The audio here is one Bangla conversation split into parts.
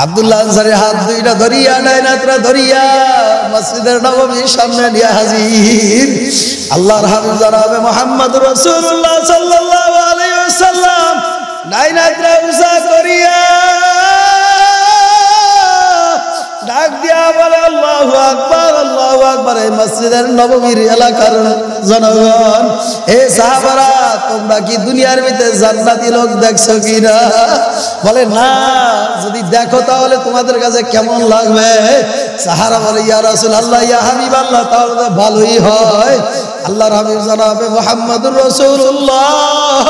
আব্দুল্লাহ আনসারী হাত দুইটা ধরিয়া ডাইনাতরা ধরিয়া মসজিদের নববীর সামনে নিয়ে হাজির। আল্লাহর হাবিব জনাবে মুহাম্মদুর রাসূলুল্লাহ সাল্লাল্লাহু আলাইহি ওয়াসাল্লাম ডাইনাতরা উঁচা করিয়া ডাক দিয়া বলে আল্লাহু আকবার, আল্লাহু আকবার। এই মসজিদের নববীর এলাকার জনগণ, হে সাহাবারা, তোমরা কি দুনিয়ার ভিতরে জান্নাতি লোক দেখছো কিনা? বলে না, যদি দেখো তাহলে তোমাদের কাছে কেমন লাগবে? সাহারা বলে ইয়া রাসূলুল্লাহ, ইয়া হাবিবাল্লাহ, তাহলে তো ভালোই হয়। আল্লাহর হাবিব জনাবে মুহাম্মদুর রাসূলুল্লাহ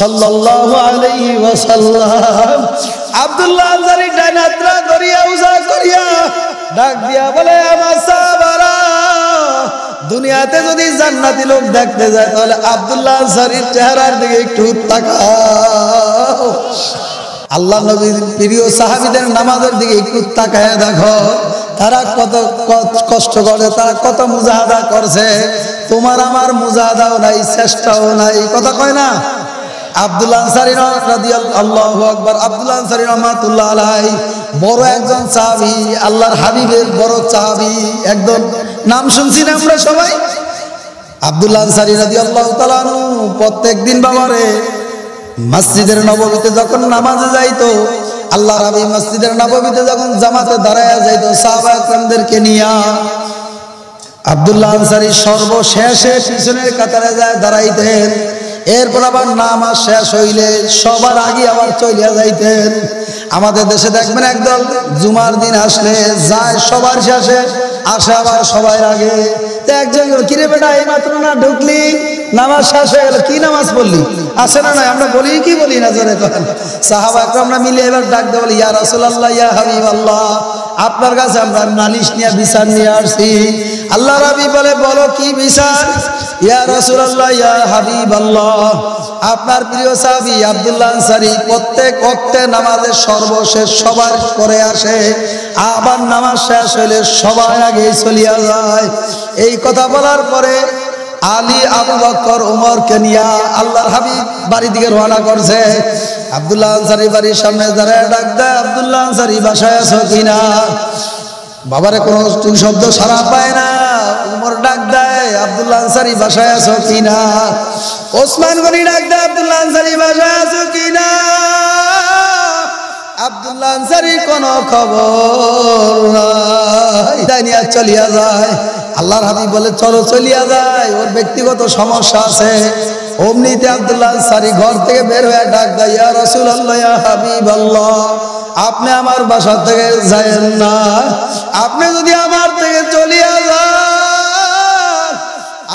সাল্লাল্লাহু আলাইহি ওয়াসাল্লাম আব্দুল্লাহ আনসারী ডাইনাতরা ধরিয়া উজা করিয়া ডাক দিয়া বলে আমার সাহাবারা, দুনিয়াতে যদি জান্নাতি লোক দেখতে যায় তাহলে আব্দুল্লাহ আনসারীর চেহারার দিকে একটু তাকাও। আল্লাহ নবীর প্রিয় সাহাবীদের নামাজের দিকে একটু তাকায় দেখো, তারা কত কষ্ট করে, তারা কত মুজাহাদা করছে। তোমার আমার মুজাহাদাও নাই, চেষ্টাও নাই, কথা কয় না? আব্দুল্লাহ আনসারী রাদিয়াল্লাহু আকবার, আব্দুল্লাহ আনসারী রাহমাতুল্লাহ আলাইহি বড় একজন সাহাবী, আল্লাহর হাবিবের বড় সাহাবী, একদম নাম শুনছি না আমরা সবাই। আব্দুল্লাহ আনসারী রাদিয়াল্লাহু তাআলা আনহু প্রত্যেকদিন বাবারে মসজিদের নববীতে যখন নামাজে যাইতো, আল্লাহর হাবিব মসজিদের নববীতে যখন জামাতে দাঁড়ায়া যাইতো সাহাবা একরামদেরকে নিয়া, আব্দুল্লাহ আনসারী সর্বশেষে পিছনের কাতারে যায় দাঁড়াইতেন। এরপর আবার নামাজ শেষ হইলে সবার আগে আবার চলিয়া যাইতেন। আমাদের দেশে দেখবেন একদল জুমার দিন আসলে যায় সবার শেষে, আসে আবার সবার আগে। তো একজন কিরে বেটা, এই মাত্র না ঢুকলি, নামাজ শেষ হয়ে গেল, কি নামাজ পড়লি? আসে না নয়, আমরা বলি কি বলি না জোরে করেন। সাহাবা একরামরা মিলে এবার ডাক দেয়, বলি ইয়া রাসূলুল্লাহ, ইয়া হাবিবাল্লাহ, আপনার কাছে আমরা নালিশ নিয়ে বিচার নিয়ে আসছি। আল্লাহর হাবিব বলে, বলো কি বিচার? ইয়া রাসূলুল্লাহ, ইয়া হাবিবাল্লাহ, আপনার প্রিয় সাহাবী আব্দুল্লাহ আনসারী প্রত্যেক ওয়াক্তে নামাজের সর্বশেষ সবার পরে আসে, আবার নামাজ শেষ হইলে সবার আগে চলিয়া যায়। এই কথা বলার পরে আলী, আবু বকর, ওমরকে নিয়া আল্লাহর হাবিব বাড়ি দিকে রওনা করছে। আব্দুল্লাহ আনসারী বাড়ির সামনে দাঁড়ায় ডাক দেয়, আব্দুল্লাহ আনসারী বাসায় আছো কিনা? বাবারে কোনো শব্দ সাড়া পায় না। ওমর ডাক দেয়, আব্দুল্লাহ আনসারী বাসায় আছো কিনা? ওসমান গনি ডাক দেয়, আব্দুল্লাহ আনসারী বাসায় আছো কিনা? আব্দুল্লাহ আনসারী কোনো খবর নাই, নিয়ে চলিয়া যায়। আল্লাহর হাবিব বলে চলো চলিয়া যায়, ওর ব্যক্তিগত সমস্যা আছে। অমনিতে আব্দুল্লাহ আনসারী ঘর থেকে বের হয়ে ডাক দেয়, ইয়া রাসূলুল্লাহ, ইয়া হাবিবাল্লাহ, আপনি আমার বাসা থেকে যায়েন না, আপনি যদি আমার থেকে চলিয়া যান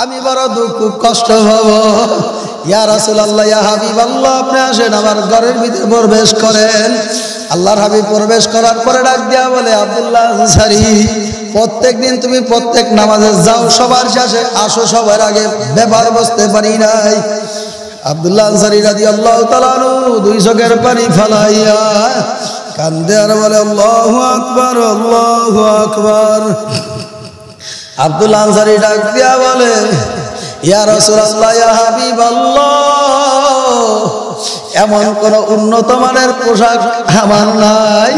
আমি বড় দুঃখ কষ্ট হব। ইয়া রাসূলুল্লাহ, ইয়া হাবিবাল্লাহ, আপনি আসেন আমার ঘরের ভিতরে প্রবেশ করেন। আল্লাহর হাবিব প্রবেশ করার পরে ডাক দিয়া বলে, আব্দুল্লাহ আনসারী, প্রত্যেকদিন তুমি প্রত্যেক নামাজে যাও সবার শেষে, আসো সবার আগে, ব্যাপার বুঝতে পারি নাই। আব্দুল্লাহ আনসারী রাদিয়াল্লাহু তাআলা আনহু দুই চোখের পানি ফালাইয়া কান্দে আর বলে, আল্লাহু আকবার, আল্লাহু আকবার। আব্দুল্লাহ আনসারী ডাক দিয়া বলে, ইয়া রাসূলুল্লাহ, ইয়া হাবিবাল্লাহ, এমন কোন উন্নত মানের পোশাক আমার নাই।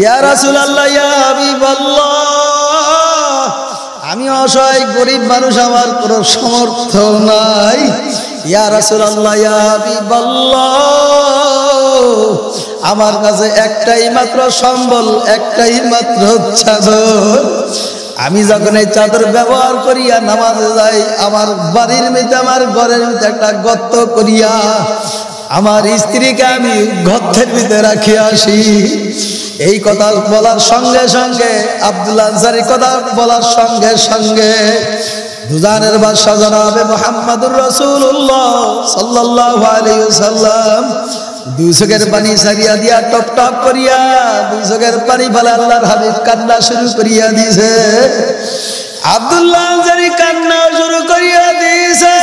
ইয়া রাসূলুল্লাহ, ইয়া হাবিবাল্লাহ, আমি অসহায় গরিব মানুষ, আমার কোনো সামর্থ্য নাই। ইয়া রাসূলুল্লাহ, ইয়া হাবিবাল্লাহ, আমার কাছে একটাই মাত্র সম্বল, একটাই মাত্র চাদর। আমি যখন এই চাদর ব্যবহার করিয়া নামাজে যাই, আমার বাড়ির মধ্যে, আমার ঘরের মধ্যে একটা গর্ত করিয়া আমার স্ত্রীকে আমি গর্তের ভিতরে রাখিয়া আসি। এই কথা বলার সঙ্গে সঙ্গে, আব্দুল্লাহ আনসারী কথা বলার সঙ্গে সঙ্গে দুজানের বাদশা জনাবে মুহাম্মদুর রাসূলুল্লাহ সাল্লাল্লাহু আলাইহি ওয়াসাল্লাম দুই চোখের পানি সারিয়া দিয়া টপ টপ করিয়া দুই চোখের পানি ফেলে আল্লাহর হাবিব কান্না শুরু করিয়া দিয়েছে। আব্দুল্লাহ আনসারী কান্না শুরু করিয়া দিয়েছে।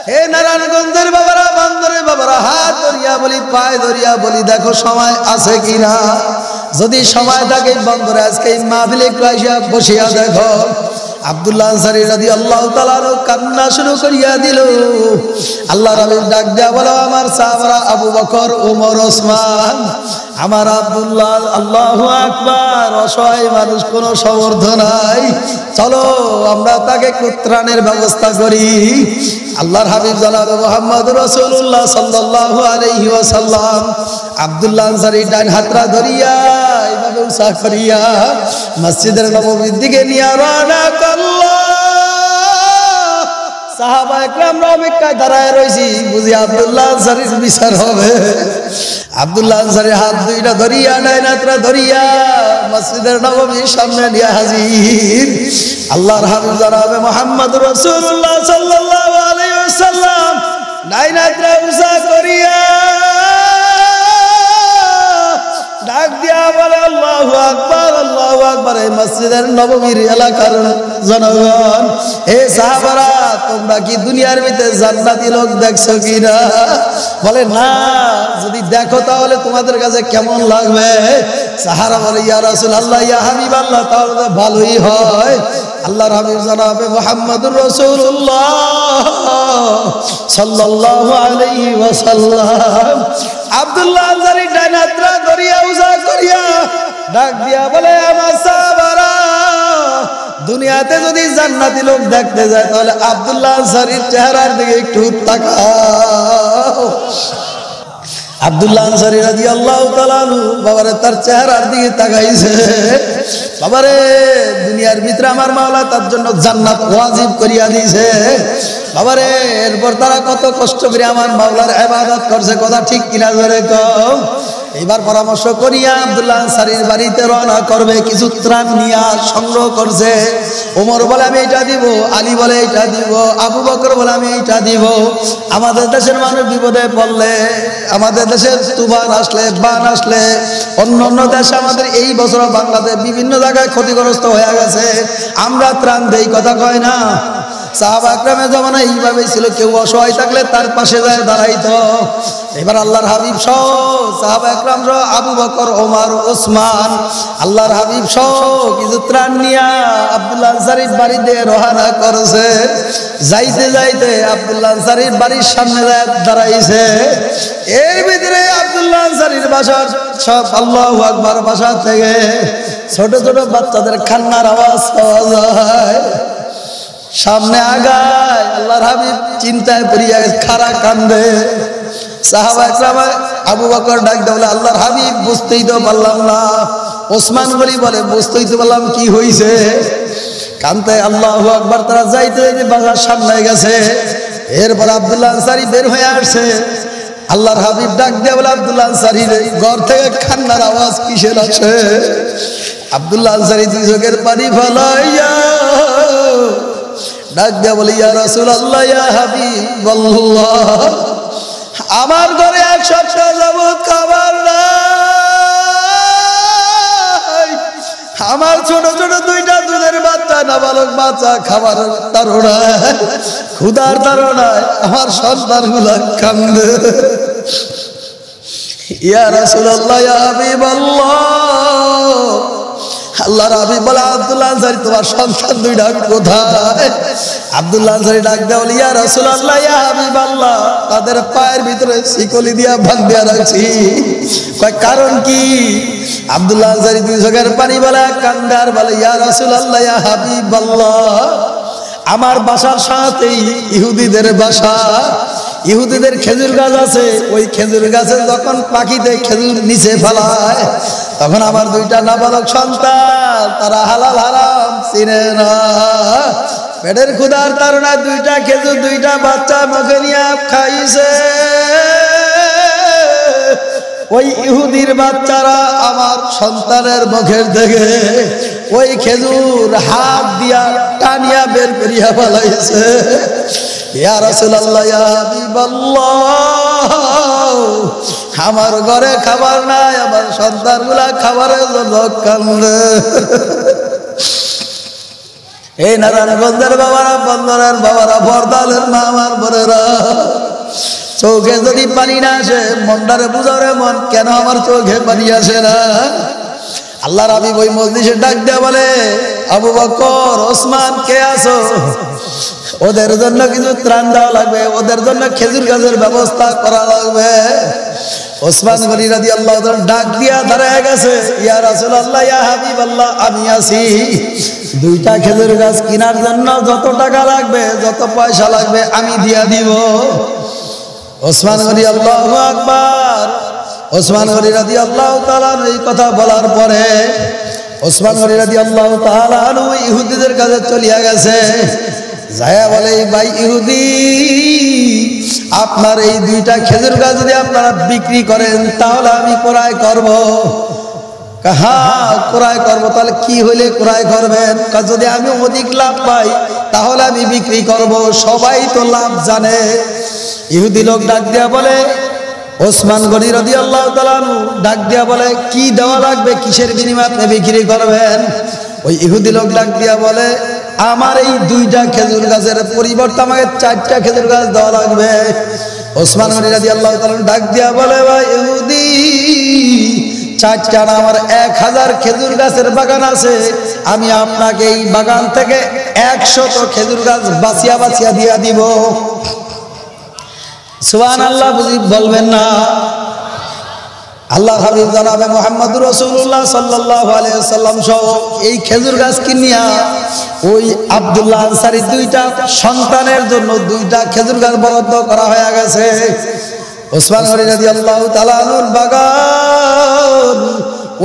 হে নারায়ণগঞ্জের বাবারা, বন্দরের বাবারা, হাত ধরিয়া বলি, পায়ে ধরিয়া বলি, দেখো সময় আছে কিনা। যদি সময় থাকে বন্দরে আজকে এই মাহফিলে বসিয়া দেখো। আব্দুল্লাহ আনসারী রাদিয়াল্লাহু তাআলা কান্না শুরু করিয়া দিল। আল্লাহর হাবিব ডাক দেয়া বলো, আমার সাহাবারা আবু বকর, ওমর, ওসমান, আমার আব্দুল্লাহ, আল্লাহু আকবার, অসহায় মানুষ, কোনো সমর্থ নাই, চলো আমরা তাকে ত্রাণের ব্যবস্থা করি। আল্লাহর হাবিব জনাব মুহাম্মদ রাসূলুল্লাহ সাল্লাল্লাহু আলাইহি ওয়াসাল্লাম আব্দুল্লাহ আনসারী ডান হাতরা ধরিয়া এইভাবে উঁচা করিয়া মসজিদের নববীর দিকে নিয়ে রওনা করলো। সাহাবা একরামরা অপেক্ষায় দাঁড়ায় রয়েছি, বুঝি আব্দুল্লাহ আনসারীর বিচার হবে। আব্দুল্লাহ আনসারী হাত দুইটা ধরিয়া ডান হাতরা ধরিয়া মসজিদের নববীর সামনে নিয়ে হাজির। আল্লাহর হাবিব জনাব মুহাম্মদ রাসূলুল্লাহ সাল্লাল্লাহু আলাইহি ওয়াসাল্লাম ডান হাতরা উঁচা করিয়া ডাক দিয়া বলে, আল্লাহু আকবার, আল্লাহু আকবার। এই মসজিদের নববীর এলাকার জনগণ, হে সাহাবারা, তোমরা কি দুনিয়ার ভিতরে জান্নাতি লোক দেখছো কিনা? বলে না, যদি দেখো তাহলে তোমাদের কাছে কেমন লাগবে? সাহারা বলে, ইয়া রাসূলুল্লাহ, ইয়া হাবিবাল্লাহ, তাহলে তো ভালোই হয়। আল্লাহর হাবিব জনাবে মুহাম্মদুর রাসূলুল্লাহ সাল্লাল্লাহু আলাইহি ওয়াসাল্লাম আব্দুল্লাহ আনসারী ডান হাতরা ধরিয়া উঁচা করিয়া ডাক দিয়া বলে, আমার সাহাবারা, দুনিয়াতে যদি জান্নাতি লোক দেখতে যায় তাহলে আব্দুল্লাহ আনসারীর চেহারার দিকে একটু তাকাও। আব্দুল্লাহ আনসারী রাদিয়াল্লাহু তাআলা আনহু বাবারে তার চেহারার দিকে তাকাইছে। বাবারে, দুনিয়ার ভিতরে আমার মাওলা তার জন্য জান্নাত ওয়াজিব করিয়া দিয়েছে। বাবারে, এরপর তারা কত কষ্ট করে আমার মাওলার ইবাদত করছে, কথা ঠিক কিনা ধরে কম। এবার পরামর্শ করিয়া আব্দুল্লাহ আনসারীর বাড়িতে রওনা করবে, কিছু ত্রাণ নিয়া সংগ্রহ করছে। ওমর বলে আমি এটা দিব, আলী বলে এটা দিব, আবু বকর বলে আমি এটা দিব। আমাদের দেশের মানুষ বিপদে পড়লে, আমাদের দেশে তুফান আসলে, বান আসলে, অন্য অন্য দেশে আমাদের এই বছর বাংলাদেশ বিভিন্ন জায়গায় ক্ষতিগ্রস্ত হয়ে গেছে, আমরা ত্রাণ দেই, কথা কয় না? সাহাবা একরামের জামানায় এইভাবেই ছিল, কেউ অসহায় থাকলে তার পাশে যায় দাঁড়াইতো। এবার আল্লাহর হাবিব সহ সাহাবা একরাম সহ আবু বকর, ওমর, ওসমান, আল্লাহর হাবিব সহ কিছু ত্রাণ নিয়া আব্দুল্লাহ আনসারীর বাড়িতে রওনা করেছে। যাইতে যাইতে আব্দুল্লাহ আনসারীর বাড়ির সামনে দাঁড়াইছে। এর ভিতরে আব্দুল্লাহ আনসারীর বাসার সব আল্লাহু আকবার বাসা থেকে ছোট ছোট বাচ্চাদের কান্নার আওয়াজ পাওয়া যায়। সামনে আগায়, আল্লাহর হাবিব চিন্তায় পড়িয়া খাড়া কান্দে। সাহাবা একরাম আবু বকর ডাক দেয় বলে, আল্লাহর হাবিব, বুঝতেই তো পারলাম না। ওসমান বলি বলে, বুঝতেই তো পারলাম কি হইছে। কানতে আল্লাহু আকবার। তারা যাইতে যাইতে বাজার সামনে গেছে। এরপর আব্দুল্লাহ আনসারী বের হয়ে আসছে। আল্লাহর হাবিব ডাক দেয় বলে, আব্দুল্লাহ আনসারী, ঘর থেকে কান্নার আওয়াজ কিসের আসে? আব্দুল্লাহ আনসারী দুই চোখের পানি ফেলাইয়া ডাক দেয়া বলে, ইয়া রাসূলুল্লাহ, ইয়া হাবিবাল্লাহ, আমার ঘরে এক সপ্তাহ যাবত খাবার নাই। আমার ছোট ছোট দুইটা দুধের বাচ্চা, নাবালক বাচ্চা, খাবারের তাড়নায়, ক্ষুধার তাড়নায় আমার সন্তানগুলা কান্দে। ইয়া রাসূলুল্লাহ, ইয়া হাবিবাল্লাহ, আল্লাহর হাবিব বলে, আব্দুল্লাহ আনসারী, তোমার সন্তান দুইটা কোথায়? আব্দুল্লাহ আনসারী ডাক দেয়া বলে, ইয়া রাসূলুল্লাহ, ইয়া হাবিবাল্লাহ, তাদের পায়ের ভিতরে শিকলি দিয়া বাঁধিয়া রাখছি। কয় কারণ কি? আব্দুল্লাহ আনসারী দুই চোখের পানি বলে কান্দার বলে, ইয়া রাসূলুল্লাহ, ইয়া হাবিবাল্লাহ, আমার বাসার সাথেই ইহুদিদের বাসা। ইহুদিদের খেজুর গাছ আছে, ওই খেজুর গাছে যখন পাখিতে খেজুর নিচে ফেলায় তখন আমার দুইটা নাবালক সন্তান, তারা হালাল হারাম চিনে না। পেটের ক্ষুধার তাড়নায় দুইটা খেজুর দুইটা বাচ্চা মুখে নিয়ে খাইছে। ওই ইহুদির বাচ্চারা আমার সন্তানের মুখের থেকে ওই খেজুর হাত দিয়া টানিয়া বের করিয়া ফেলাইছে। ইয়া রাসূলুল্লাহ, ইয়া হাবিবাল্লাহ, আমার ঘরে খাবার নাই, আমার সন্তানগুলা খাবারের জন্য কান্দে। এই নারায়ণগঞ্জের বাবারা, বন্দরের বাবারা, বরদালের মা, আমার বোনেরা, চোখে যদি পানি না আসে, মনটারে বুঝারে মন, কেন আমার চোখে পানি আসে না? আল্লাহর হাবিব ওই মজলিসে ডাক দেয়া বলে, আবু বকর, ওসমান, কে আছো? ওদের জন্য কিছু ত্রাণ দেওয়া লাগবে, ওদের জন্য খেজুর গাছের ব্যবস্থা করা লাগবে। ওসমান গনি রাদিয়াল্লাহু তাআলা ডাক দিয়া দাঁড়ায় গেছে, ইয়া রাসূলুল্লাহ, ইয়া হাবিবাল্লাহ, আমি আছি। দুইটা খেজুর গাছ কেনার জন্য যত টাকা লাগবে, যত পয়সা লাগবে আমি দিয়া দিব। ওসমান গনি, আল্লাহু আকবার। ওসমান গনি রাদিয়াল্লাহু তাআলা এই কথা বলার পরে ওসমান গনি রাদিয়াল্লাহু তাআলা ইহুদিদের কাছে চলিয়া গেছে। যায়া বলে, ভাই ইহুদি, আপনার এই দুইটা খেজুর গাছ যদি আপনারা বিক্রি করেন তাহলে আমি ক্রয় করব। হ্যাঁ, ক্রয় করব। তাহলে কি হইলে ক্রয় করবেন? যদি আমি অধিক লাভ পাই তাহলে আমি বিক্রি করব। সবাই তো লাভ জানে। ইহুদি লোক ডাক দিয়া বলে, ওসমান গনি রাদিয়াল্লাহু তাআলা ডাক দিয়া বলে, কি দেওয়া লাগবে, কিসের বিনিময়ে আপনি বিক্রি করবেন? ওই ইহুদি লোক ডাক দিয়া বলে, আমার এই দুইটা খেজুর গাছের পরিবর্তে আমাকে 4টা খেজুর গাছ দেওয়া লাগবে। ওসমান গনি রাদিয়াল্লাহু তাআলা ডাক দিয়া বলে, ভাই ইহুদি, 4টা না, আমার 1000 খেজুর গাছের বাগান আছে, আমি আপনাকে এই বাগান থেকে 100 খেজুর গাছ বাছিয়া বাছিয়া দিয়া দিব। সুবহানাল্লাহ বুঝি বলবেন না? আল্লাহ হাবিব জনাবে মুহাম্মদুর রাসূলুল্লাহ সাল্লাল্লাহু আলাইহি ওয়াসাল্লাম সহ এই খেজুর গাছ কিনিয়া ওই আব্দুল্লাহ আনসারী দুইটা সন্তানের জন্য 2টা খেজুর গাছ বরাদ্দ করা হয়ে গেছে। ওসমান গনি রাদিয়াল্লাহু তাআলা আনহুর বাগান,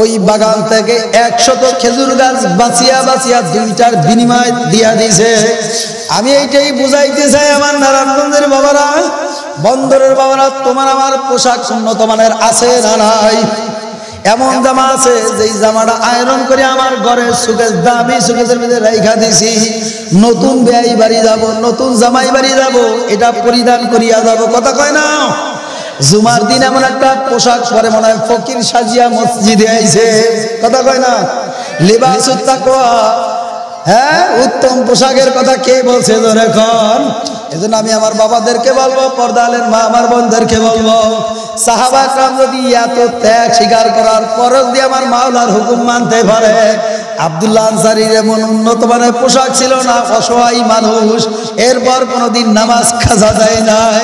ওই বাগান থেকে 100 খেজুর গাছ বাছিয়া বাছিয়া 2টার বিনিময় দিয়া দিয়েছে। আমি এইটাই বুঝাইতে চাই আমার নারায়ণগঞ্জের বাবারা, বন্দরের বাবারা, তোমার আমার পোশাক উন্নত মানের আছে না নাই? এমন জামা আছে যেই জামাটা আয়রন করে আমার ঘরে সুকেস, দামি সুকেসের মধ্যে রাইখা দিছি। নতুন বিয়াই বাড়ি যাব, নতুন জামাই বাড়ি যাব, এটা পরিধান করিয়া যাব। কথা কয় না? জুমার দিন এমন একটা পোশাক পরে মনে হয় ফকির সাজিয়া মসজিদে আইছে। কথা কয় না? লিবাসুত তাকওয়া, হ্যাঁ, উত্তম পোশাকের কথা কে বলছে এখন? এজন্য আমি আমার বাবাদেরকে বলবো, পর্দালের মা আমার বোনদেরকে বলবো, সাহাবা کرام যদি এত ত্যাগ স্বীকার করার পর যদি আমার মাওলার হুকুম মানতে পারে, আব্দুল্লাহ আনসারীর এমন উন্নত মানের পোশাক ছিল না, অসহায় মানুষ, এরপর কোনোদিন নামাজ কাজা দেয় নাই,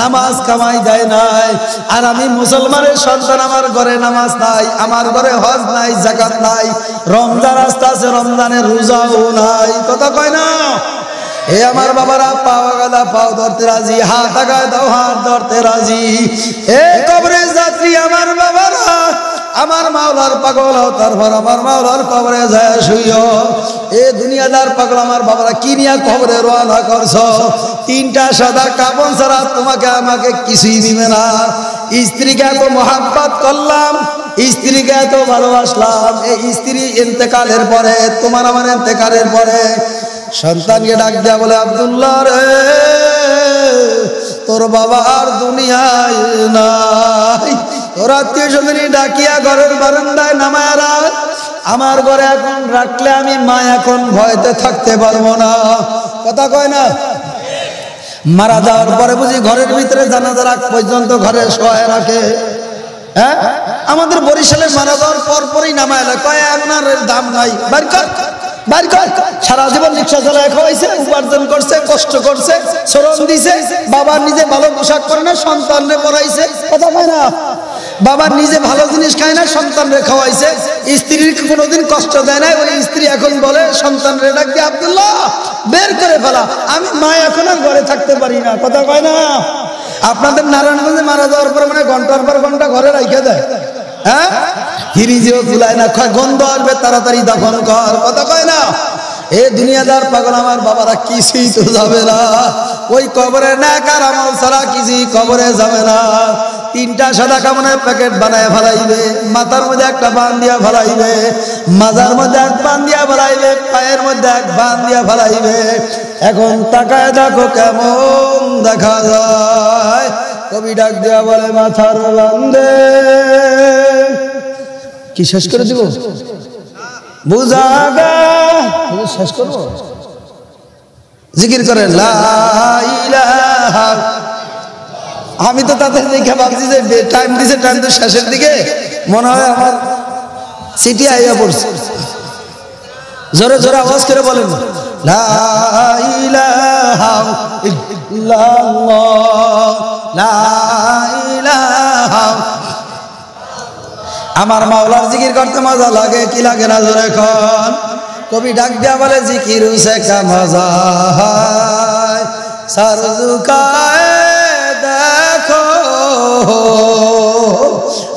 নামাজ কামাই দেয় নাই। আর আমি মুসলমানের সন্তান, আমার ঘরে নামাজ নাই, আমার ঘরে হজ নাই, যাকাত নাই, রমজান আসতে আছে, রমজানের রোজাও নাই। কথা কয় না? এ আমার বাবারা, পাওয়া গেলা পাও ধরতে রাজি, হাত আগায় দাও হাত ধরতে রাজি। এ কবরের যাত্রী আমার বাবারা, আমার মাওলার পাগল হও, তারপর আমার মাওলার কবরে যায় শুইও। এ দুনিয়াদার পাগল আমার বাবারা, কি নিয়ে কবরে রওনা করছো? 3টা সাদা কাপন ছাড়া তোমাকে আমাকে কিছুই দিবে না। স্ত্রীকে এত মহাব্বত করলাম, স্ত্রীকে এত ভালোবাসলাম, এই স্ত্রী ইন্তেকালের পরে, তোমার আমার ইন্তেকালের পরে সন্তানকে ডাক দেয়া বলে, আব্দুল্লাহ রে, তোর বাবা আর দুনিয়ায় নাই, তোর আত্মীয় স্বজনী ডাকিয়া ঘরের বারান্দায় নামায় রাখ। আমার ঘরে এখন রাখলে আমি মা এখন ভয়তে থাকতে পারবো না। কথা কয় না? মারা যাওয়ার পরে বুঝি ঘরের ভিতরে জানাজা রাখ পর্যন্ত ঘরে শোয়ায় রাখে? হ্যাঁ, আমাদের বরিশালে মারা যাওয়ার পরপরই নামায় রাখ, কয় আপনার দাম নাই, বাড়ি কর বাড়ি কর। সারা জীবন রিক্সা চালায় খাওয়াইছে, উপার্জন করছে, কষ্ট করছে, শ্রম দিছে, বাবা নিজে ভালো পোশাক পরে না, সন্তানরে পড়াইছে। কথা কয় না? বাবা নিজে ভালো জিনিস খায় না, সন্তানরে খাওয়াইছে, স্ত্রীর কোনোদিন কষ্ট দেয় না। ওই স্ত্রী এখন বলে সন্তানরে ডাক দিয়ে, আব্দুল্লাহ বের করে ফেলা, আমি মা এখন আর ঘরে থাকতে পারি না। কথা কয় না? আপনাদের নারায়ণগঞ্জে মারা যাওয়ার পরে মানে ঘন্টার পর ঘন্টা ঘরে রাইখে দেয়, হ্যাঁ, ফ্রিজেও খুলায় না, গন্ধ আসবে, তাড়াতাড়ি দফন কর। কথা কয় না? এ দুনিয়াদার পাগল আমার বাবারা, কিছুই তো যাবে না, ওই কবরে নেকার আমল ছাড়া কিছুই কবরে যাবে না। 3টা সাদা কামনের প্যাকেট বানায় ফেলাইবে, মাথার মধ্যে একটা বান দিয়া ফেলাইবে, মাজার মধ্যে এক বান দিয়া ফেলাইবে, পায়ের মধ্যে এক বান দিয়া ফেলাইবে। এখন তাকায় দেখো কেমন দেখা যায়। কবি ডাক দেওয়া বলে, মাথার বান্দে কি শেষ করে দিব? বুঝাগা শেষ করবো? জিকির করে লা ইলাহা। আমি তো তাদের দেখে ভাবছি যে টাইম দিছে, টাইম তো শেষের দিকে, মনে হয় আমার সিটি আইয়া পড়ছে জোরে জোরে আওয়াজ করে বলেন লা ইলাহা ইল্লাল্লাহ লা ইলাহা আমার মাওলার জিকির করতে মজা লাগে কি লাগে না জোরে কোন কবি ডাক দিয়া বলে জিকির সে কা মজা হয় সর ঝুকায়ে দেখো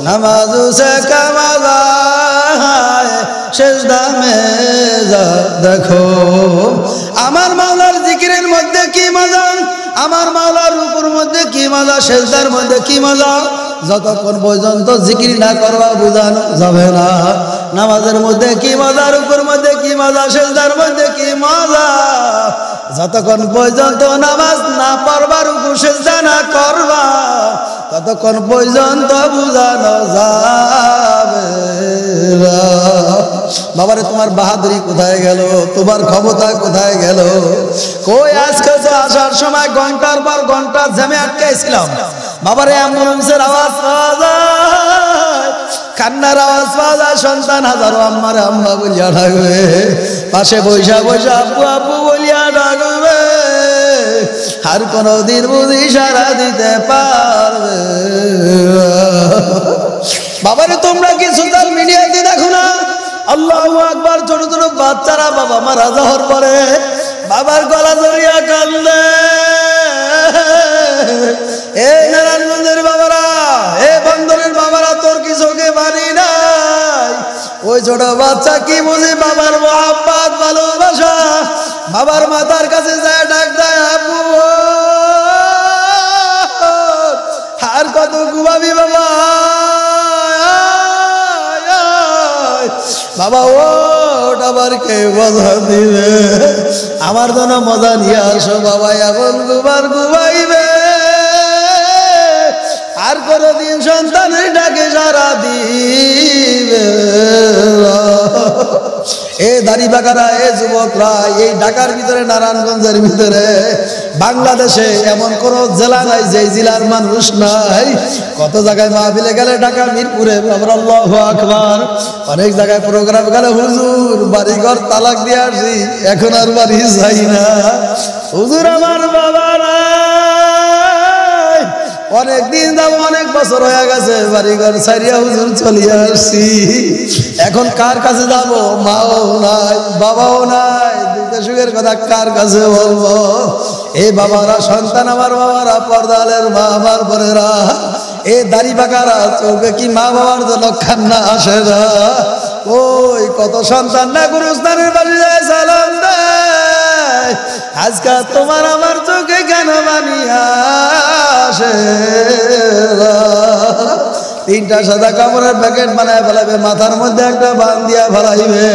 নামাজ সে কা মজা হয় সেজদা মে যা দেখো আমার মাওলার জিকিরের মধ্যে কি মজা আমার মাওলার রূপের মধ্যে কি মজা সেজদার মধ্যে কি মজা যতক্ষণ পর্যন্ত জিকির না করবা বুঝানো যাবে না নামাজের মধ্যে কি মজা রূপের মধ্যে কি মজা সেজদার মধ্যে কি মজা যতক্ষণ পর্যন্ত নামাজ না পড়বা রুকু সেজদা না করবা ততক্ষণ পর্যন্ত বুঝানো যাবে না বাবারে তোমার বাহাদুরি কোথায় গেল তোমার ক্ষমতা কোথায় গেল কই আজকে তো আসার সময় ঘন্টার পর ঘন্টা জ্যামে আটকাইছিলাম বাবারে অ্যাম্বুলেন্সের আওয়াজ পাওয়া যায় কান্নার আওয়াজ পাওয়া যায় সন্তান হাজারো আম্মারে আম্মা বলিয়া ডাকবে পাশে বৈশা বৈশা আব্বু আব্বু বলিয়া ডাকবে আর কোনদিন বুঝি সারা দিতে পারবে বাবারে তোমরা কি সোশ্যাল মিডিয়াতে দেখো না আল্লাহু আকবার ছোট ছোট বাচ্চারা বাবা মারা যাওয়ার পরে বাবার গলা জড়িয়া কান্দে এই নারায়ণগঞ্জের বাবারা এই বন্দরের বাবারা তোর কি চোখে পানি নাই ওই ছোট বাচ্চা কি বুঝি বাবার মহব্বত ভালোবাসা বাবার মাথার কাছে যায় ডাক দেয় আব্বু আর কত ঘুমাবি বাবা বাবা ওটা আবার কে মজা দিবে আমার জন্য মজা নিয়ে আসো বাবা এখন ঘুমাইবে আর কোনদিন সন্তানের ডাকে সারা দিবে এ দাড়ি বাগারা এ যুবকরা এই ঢাকার ভিতরে নারায়ণগঞ্জের ভিতরে বাংলাদেশে এমন কোন জেলা নাই যে জেলার মানুষ নাই কত জায়গায় মাহফিলে গেলে ঢাকা মিরপুরে আল্লাহু আকবার অনেক জায়গায় প্রোগ্রাম গেলে হুজুর বাড়িঘর তালাক দিয়ে আসি এখন আর বাড়ি যাই না হুজুর আমার বাবা নাই অনেকদিন যাব অনেক বছর হয়ে গেছে বাড়িঘর ছাড়িয়া হুজুর চলিয়া আসছি এখন কার কাছে যাব মাও নাই বাবাও নাই দুইটা সুখের কথা কার কাছে বলবো এই বাবারা সন্তান আমার বাবারা পর্দালের মা আমার বোনেরা এই দাড়ি বাঁকারা চোখে কি মা বাবার জন্য কান্না আসে না ওই কত সন্তান না গুরুস্থানের বাড়ি যায় সালাম দেয় আজকাল তোমার আমার চোখে কেন বানিয়া আসে তিনটা সাদা কাপড়ের প্যাকেট বানায় ফেলাবে মাথার মধ্যে একটা বান দিয়া ফেলাইবে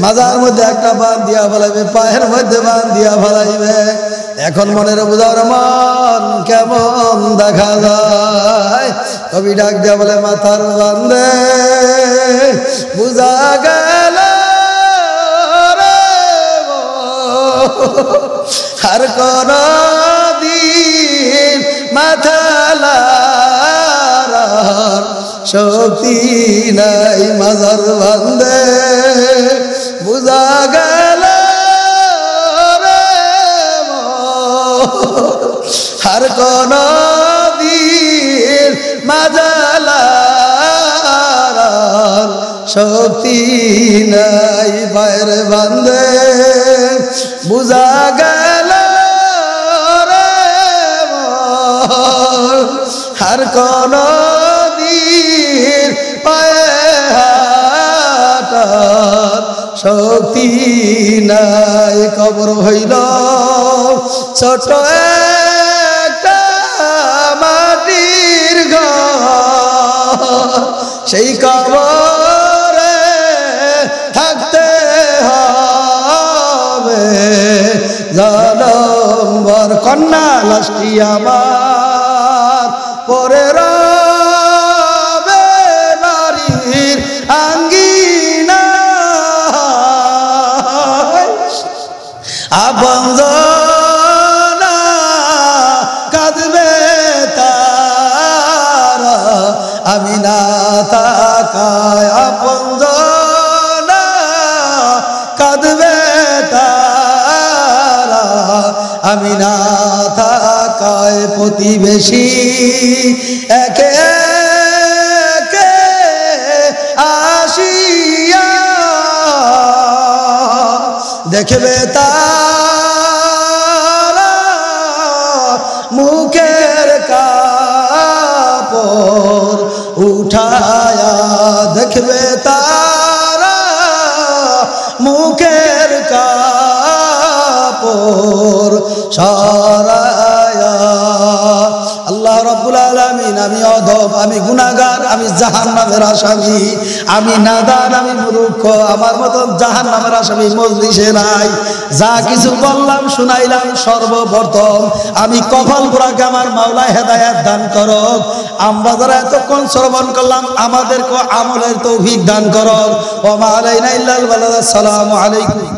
মাজার মধ্যে একটা বান দিয়া ফেলাইবে পায়ের মধ্যে বান দিয়া ফেলাইবে এখন মনের বুঝার মন কেমন দেখা যায় কবি ডাক দিয়া বলে মাথার বান্ধে বুঝা গেল আর কোন দিন মাথা শক্তি নাই মাজার বান্ধে বুঝা গেল আর কোন দিন মাজালার শক্তি নাই পায়ের বান্ধে বুঝা গেল আর কোন দিন পায়ে হাঁটার শক্তি নাই কবর হইল ছোট একটা মাটির ঘর সেই কবরে থাকতে হবে জনম্বর কন্যা লাস্টি আমার পরে রবে বাড়ির আঙ্গিনা আপনজনা কাঁদবে তারা আমি না তাকায় আপনজন আমি না থাকায় প্রতিবেশী একে একে আসিয়া দেখবে তারা মুখের কাপড় উঠায়া দেখবে তারা মুখের কাপড় সরায়া। আল্লাহ রাব্বুল আলামিন আমি অধম, আমি গুনাহগার, আমি জাহান্নামের আসামি, আমি নাদান, আমি মূর্খ, আমার মতন জাহান্নামের আসামি মজলিসে নাই। যা কিছু বললাম শুনাইলাম সর্বপ্রথম আমি কপাল পোড়াকে আমার মাওলা হেদায়েত দান করুক। আমরা যারা এতক্ষণ শ্রবণ করলাম আমাদেরকে আমলের তৌফিক দান করুক। ওয়া মা আলাইনা ইল্লাল বালাগ। আসসালামু আলাইকুম।